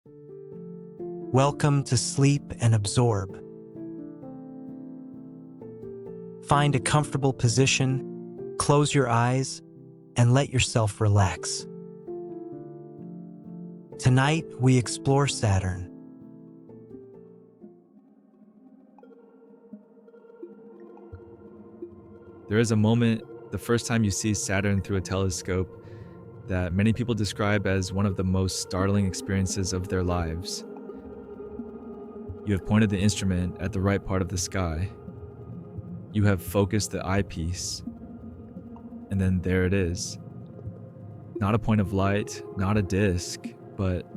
Welcome to Sleep and Absorb. Find a comfortable position, close your eyes, and let yourself relax. Tonight, we explore Saturn. There is a moment, the first time you see Saturn through a telescope, that many people describe as one of the most startling experiences of their lives. You have pointed the instrument at the right part of the sky. You have focused the eyepiece, and then there it is. Not a point of light, not a disk, but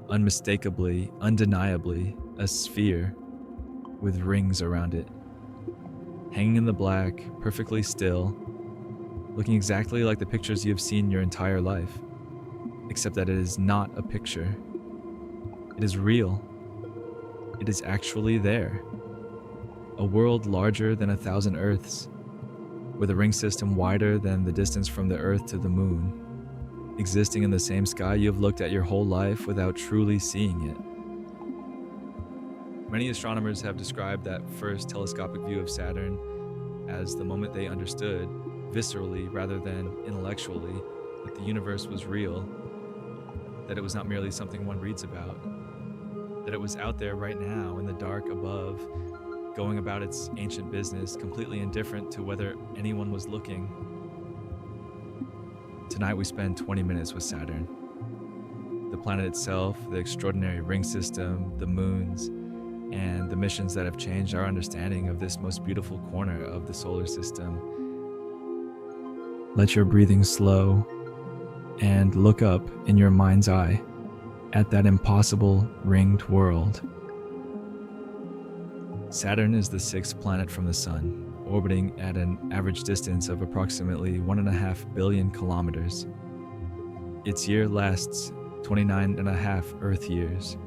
unmistakably, undeniably, a sphere with rings around it. Hanging in the black, perfectly still, looking exactly like the pictures you have seen your entire life, except that it is not a picture. It is real. It is actually there. A world larger than 1,000 Earths, with a ring system wider than the distance from the Earth to the Moon, existing in the same sky you have looked at your whole life without truly seeing it. Many astronomers have described that first telescopic view of Saturn as the moment they understood, viscerally rather than intellectually, that the universe was real, that it was not merely something one reads about, that it was out there right now in the dark above, going about its ancient business, completely indifferent to whether anyone was looking. Tonight we spend 20 minutes with Saturn. The planet itself, the extraordinary ring system, the moons, and the missions that have changed our understanding of this most beautiful corner of the solar system. Let your breathing slow and look up in your mind's eye at that impossible ringed world. Saturn is the sixth planet from the Sun, orbiting at an average distance of approximately 1.5 billion kilometers. Its year lasts 29.5 Earth years.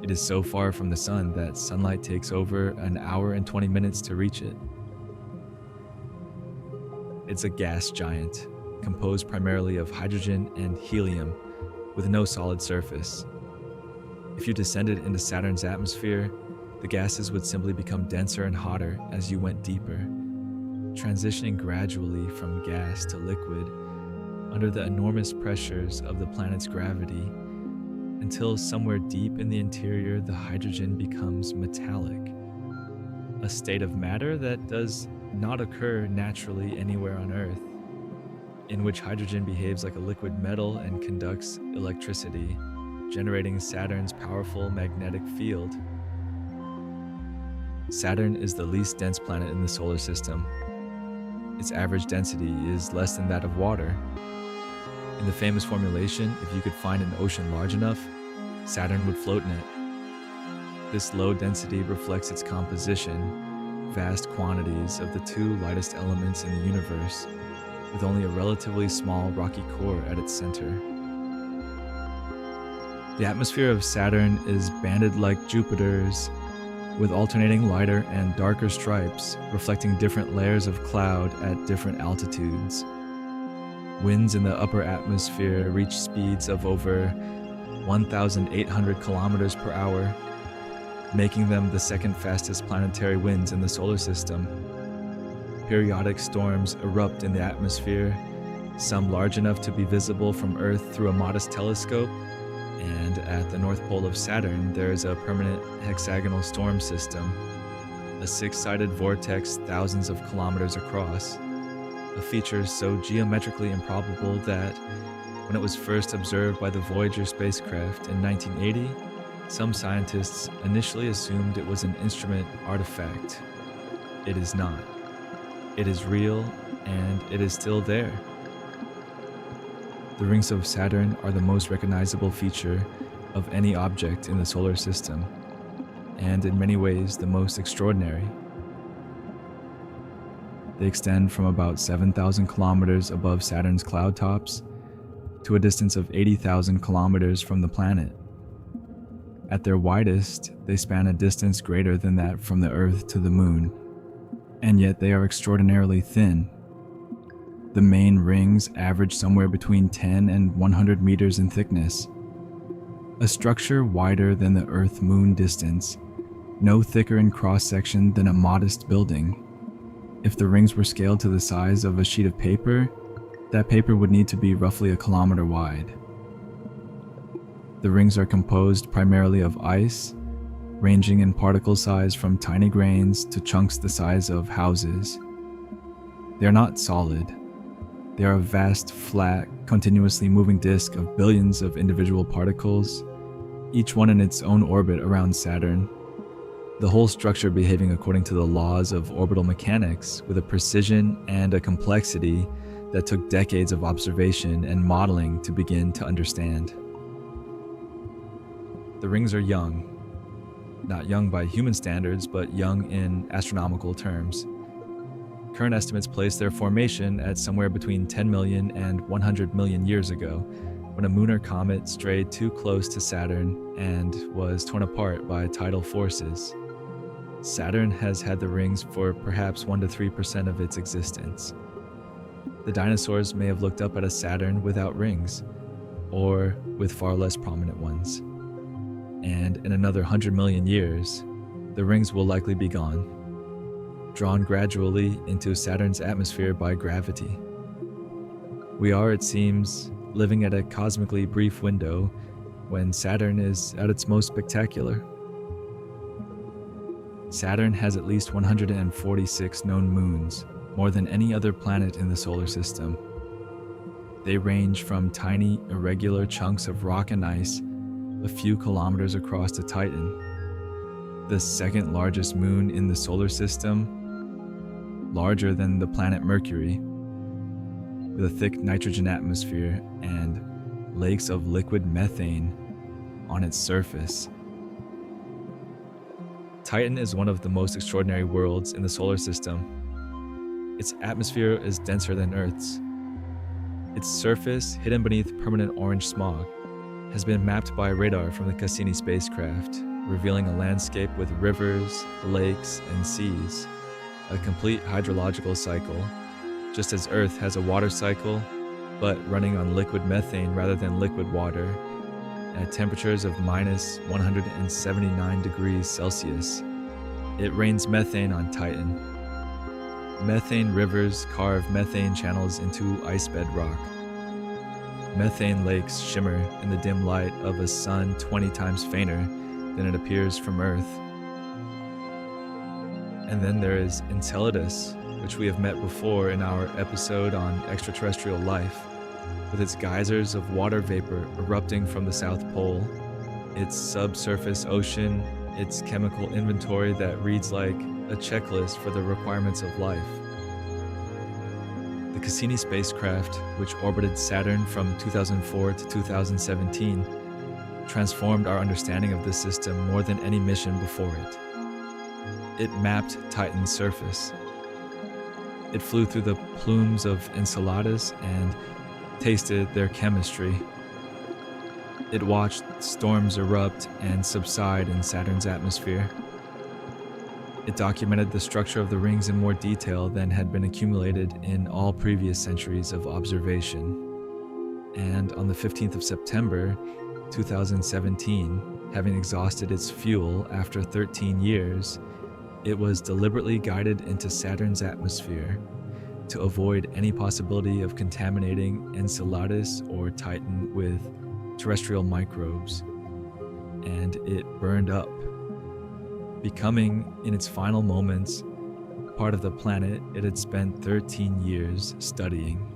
It is so far from the Sun that sunlight takes over an hour and 20 minutes to reach it. It's a gas giant, composed primarily of hydrogen and helium, with no solid surface. If you descended into Saturn's atmosphere, the gases would simply become denser and hotter as you went deeper, transitioning gradually from gas to liquid under the enormous pressures of the planet's gravity, until somewhere deep in the interior the hydrogen becomes metallic, a state of matter that does not occur naturally anywhere on Earth, in which hydrogen behaves like a liquid metal and conducts electricity, generating Saturn's powerful magnetic field. Saturn is the least dense planet in the solar system. Its average density is less than that of water. In the famous formulation, if you could find an ocean large enough, Saturn would float in it. This low density reflects its composition, vast quantities of the two lightest elements in the universe, with only a relatively small rocky core at its center. The atmosphere of Saturn is banded like Jupiter's, with alternating lighter and darker stripes reflecting different layers of cloud at different altitudes. Winds in the upper atmosphere reach speeds of over 1,800 kilometers per hour, making them the second fastest planetary winds in the solar system. Periodic storms erupt in the atmosphere, some large enough to be visible from Earth through a modest telescope, and at the North Pole of Saturn there is a permanent hexagonal storm system, a six-sided vortex thousands of kilometers across, a feature so geometrically improbable that, when it was first observed by the Voyager spacecraft in 1980, some scientists initially assumed it was an instrument artifact. It is not. It is real, and it is still there. The rings of Saturn are the most recognizable feature of any object in the solar system, and in many ways the most extraordinary. They extend from about 7,000 kilometers above Saturn's cloud tops to a distance of 80,000 kilometers from the planet. At their widest, they span a distance greater than that from the Earth to the Moon, and yet they are extraordinarily thin. The main rings average somewhere between 10 and 100 meters in thickness. A structure wider than the Earth-Moon distance, no thicker in cross-section than a modest building. If the rings were scaled to the size of a sheet of paper, that paper would need to be roughly a kilometer wide. The rings are composed primarily of ice, ranging in particle size from tiny grains to chunks the size of houses. They are not solid. They are a vast, flat, continuously moving disk of billions of individual particles, each one in its own orbit around Saturn. The whole structure behaving according to the laws of orbital mechanics with a precision and a complexity that took decades of observation and modeling to begin to understand. The rings are young. Not young by human standards, but young in astronomical terms. Current estimates place their formation at somewhere between 10 million and 100 million years ago, when a lunar comet strayed too close to Saturn and was torn apart by tidal forces. Saturn has had the rings for perhaps 1 to 3% of its existence. The dinosaurs may have looked up at a Saturn without rings, or with far less prominent ones. And in another 100 million years, the rings will likely be gone, drawn gradually into Saturn's atmosphere by gravity. We are, it seems, living at a cosmically brief window when Saturn is at its most spectacular. Saturn has at least 146 known moons, more than any other planet in the solar system. They range from tiny, irregular chunks of rock and ice a few kilometers across to Titan, the second largest moon in the solar system, larger than the planet Mercury, with a thick nitrogen atmosphere and lakes of liquid methane on its surface. Titan is one of the most extraordinary worlds in the solar system. Its atmosphere is denser than Earth's. Its surface, hidden beneath permanent orange smog, has been mapped by radar from the Cassini spacecraft, revealing a landscape with rivers, lakes, and seas, a complete hydrological cycle, just as Earth has a water cycle, but running on liquid methane rather than liquid water, at temperatures of minus 179 degrees Celsius. It rains methane on Titan. Methane rivers carve methane channels into ice bedrock. Methane lakes shimmer in the dim light of a sun 20 times fainter than it appears from Earth. And then there is Enceladus, which we have met before in our episode on extraterrestrial life, with its geysers of water vapor erupting from the South Pole, its subsurface ocean, its chemical inventory that reads like a checklist for the requirements of life. The Cassini spacecraft, which orbited Saturn from 2004 to 2017, transformed our understanding of this system more than any mission before it. It mapped Titan's surface. It flew through the plumes of Enceladus and tasted their chemistry. It watched storms erupt and subside in Saturn's atmosphere. It documented the structure of the rings in more detail than had been accumulated in all previous centuries of observation. And on the 15th of September, 2017, having exhausted its fuel after 13 years, it was deliberately guided into Saturn's atmosphere to avoid any possibility of contaminating Enceladus or Titan with terrestrial microbes. And it burned up, becoming, in its final moments, part of the planet it had spent 13 years studying.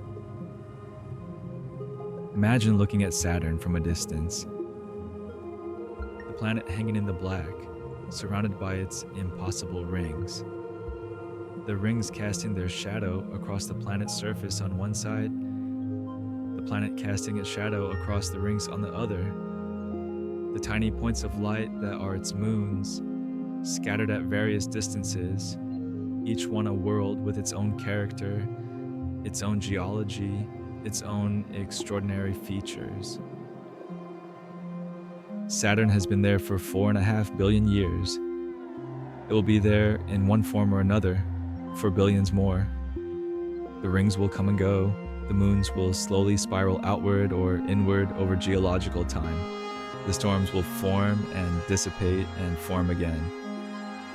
Imagine looking at Saturn from a distance. The planet hanging in the black, surrounded by its impossible rings. The rings casting their shadow across the planet's surface on one side, the planet casting its shadow across the rings on the other. The tiny points of light that are its moons, scattered at various distances, each one a world with its own character, its own geology, its own extraordinary features. Saturn has been there for 4.5 billion years. It will be there in one form or another for billions more. The rings will come and go. The moons will slowly spiral outward or inward over geological time. The storms will form and dissipate and form again.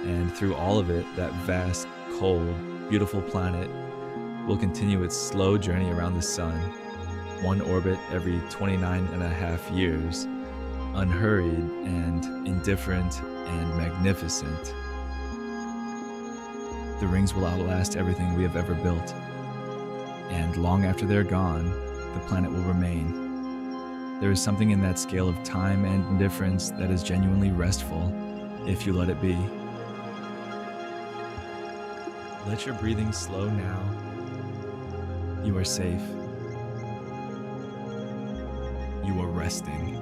And through all of it, that vast, cold, beautiful planet will continue its slow journey around the sun, one orbit every 29.5 years, unhurried and indifferent and magnificent. The rings will outlast everything we have ever built, and long after they're gone, the planet will remain. There is something in that scale of time and indifference that is genuinely restful, if you let it be. Let your breathing slow now. You are safe. You are resting.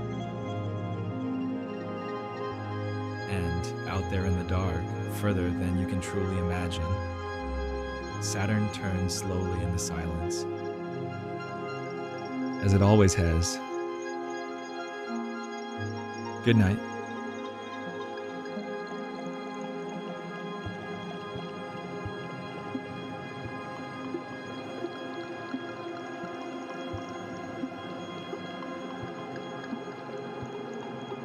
And out there in the dark, further than you can truly imagine, Saturn turns slowly in the silence, as it always has. Good night.